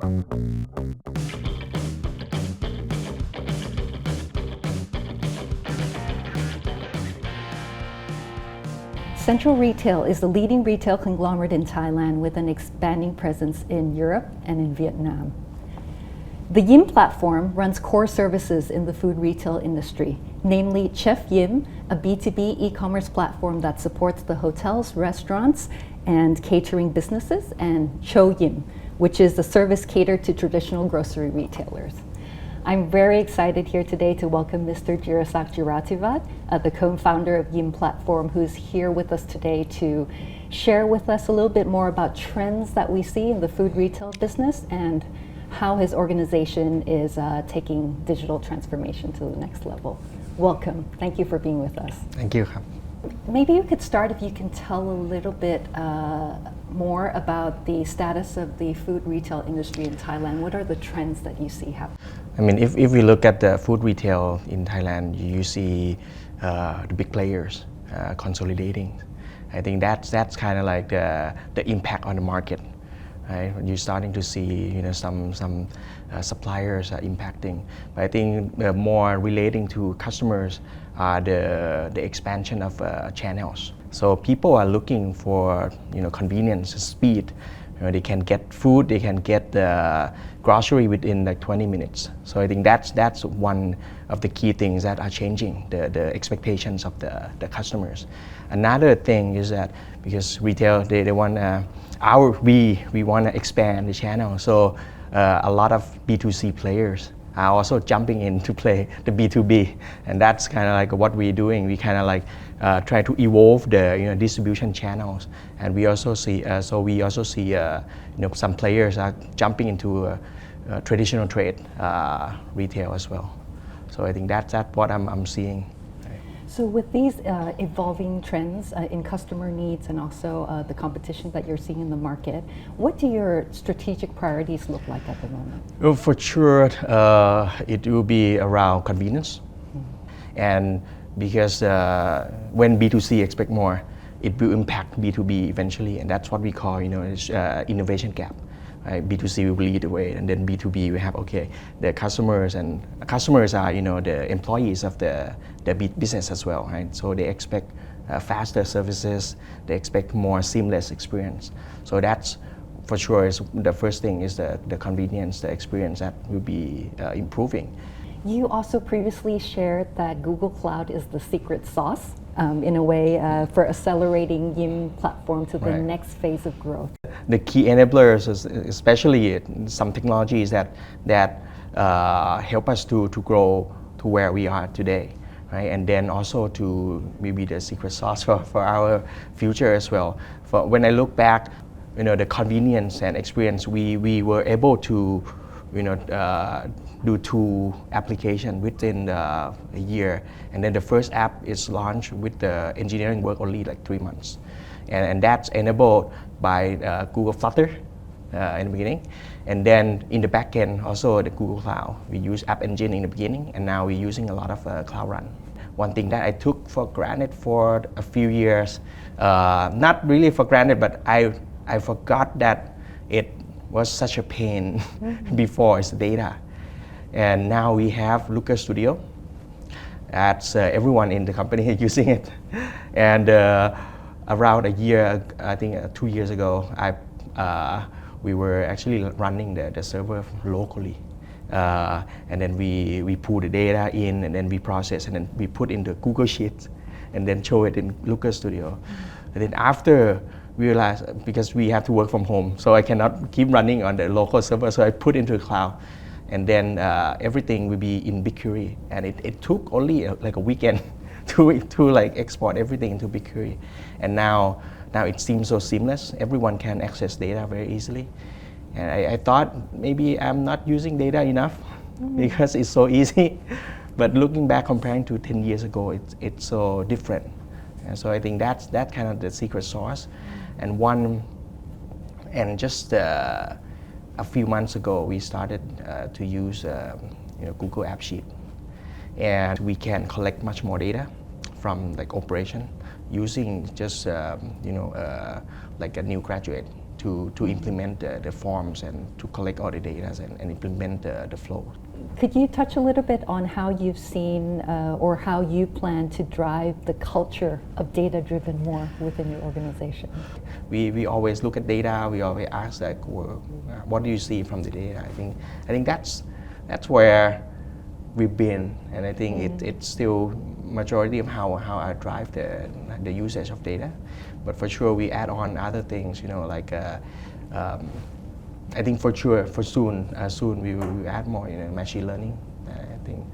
Central Retail is the leading retail conglomerate in Thailand with an expanding presence in Europe and in Vietnam. The Yim Platform runs core services in the food retail industry, namely Chef Yim, a B2B e-commerce platform that supports the hotels, restaurants, and catering businesses, and Cho Yim, which is the service catered to traditional grocery retailers. I'm very excited here today to welcome Mr. Jirasak Jirativat, the co-founder of Yim Platform, who's here with us today to share with us a little bit more about trends that we see in the food retail business and how his organization is taking digital transformation to the next level. Welcome. Thank you for being with us. Thank you. Maybe you could start if you can tell a little bit more about the status of the food retail industry in Thailand. What are the trends that you see happening? I mean, if we look at the food retail in Thailand, you see the big players consolidating. I think that's kind of like the impact on the market. Right? You're starting to see some suppliers are impacting. But I think more relating to customers are the expansion of channels. So people are looking for convenience, speed. They can get food, they can get the grocery within like 20 minutes. So I think that's one of the key things that are changing the expectations of the customers. Another thing is that because retail they want we want to expand the channel. So a lot of B2C players are also jumping in to play the B2B, and that's kind of like what we're doing. We kind of like try to evolve the distribution channels, and we also see some players are jumping into traditional trade retail as well. So I think that's what I'm seeing. So with these evolving trends in customer needs and also the competition that you're seeing in the market, what do your strategic priorities look like at the moment? Well, for sure, it will be around convenience. And because when B2C expect more, it will impact B2B eventually, and that's what we call innovation gap. Right? B2C will lead the way, and then B2B we have the customers, and customers are the employees of the business as well, right? So they expect faster services, they expect more seamless experience. So that's for sure is the first thing is the convenience, the experience that will be improving. You also previously shared that Google Cloud is the secret sauce in a way for accelerating Yim Platform to the next phase of growth. The key enablers, especially some technologies that help us to grow to where we are today, right? And then also to maybe the secret sauce for our future as well. When I look back, the convenience and experience, we were able to do 2 applications within a year, and then the first app is launched with the engineering work only like 3 months, and that's enabled by Google Flutter in the beginning, and then in the back end also the Google Cloud. We use App Engine in the beginning, and now we're using a lot of Cloud Run. One thing that I took for granted for a few years, not really for granted, but I forgot that it was such a pain before, is data. And now we have Looker Studio. That's everyone in the company using it. And around a year, I think 2 years ago, we were actually running the server locally. And then we pull the data in, and then we process, and then we put in the Google Sheets, and then show it in Looker Studio. And then after we realized, because we have to work from home, so I cannot keep running on the local server, so I put into the cloud. And then everything will be in BigQuery, and it took only like a weekend to like export everything into BigQuery. And now it seems so seamless. Everyone can access data very easily. And I thought maybe I'm not using data enough because it's so easy. But looking back, comparing to 10 years ago, it's so different. And so I think that's kind of the secret sauce. And just a few months ago, we started to use Google App Sheet, and we can collect much more data from like operation using just like a new graduate to implement the forms and to collect all the data and implement the flow. Could you touch a little bit on how you've seen or how you plan to drive the culture of data-driven more within your organization? We always look at data. We always ask like, what do you see from the data? I think that's where we've been, and I think it's still majority of how I drive the usage of data. But for sure, we add on other things, like I think for sure, soon we will add more, machine learning. I think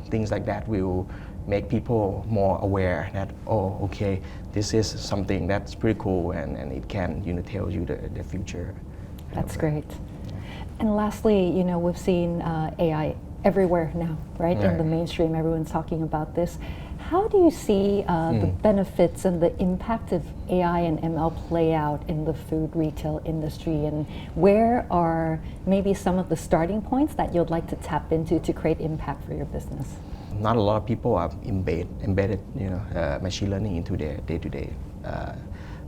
things like that will make people more aware that, okay, this is something that's pretty cool, and it can, tell you the future. That's great. And lastly, we've seen AI everywhere now, right? In the mainstream, everyone's talking about this. How do you see the benefits and the impact of AI and ML play out in the food retail industry, and where are maybe some of the starting points that you'd like to tap into to create impact for your business? Not a lot of people have embedded machine learning into their day-to-day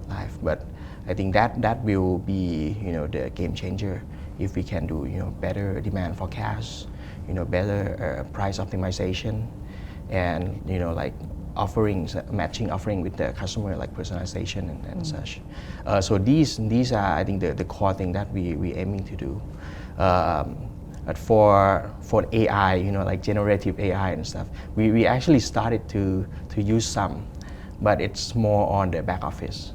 life, but I think that will be the game changer if we can do better demand forecast, better price optimization, and like offerings, matching offering with the customer, like personalization and such. So these are, I think, the core thing that we aiming to do. But for AI, like generative AI and stuff, we actually started to use some, but it's more on the back office.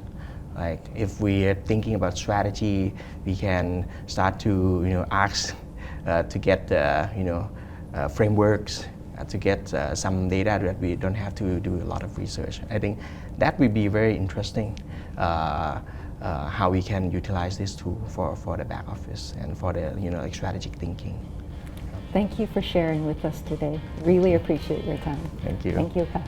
Like if we are thinking about strategy, we can start to ask to get frameworks, to get some data that we don't have to do a lot of research. I think that would be very interesting, how we can utilize this tool for the back office and for the like strategic thinking. Thank you for sharing with us today. Really appreciate your time. Thank you. Thank you, Ka.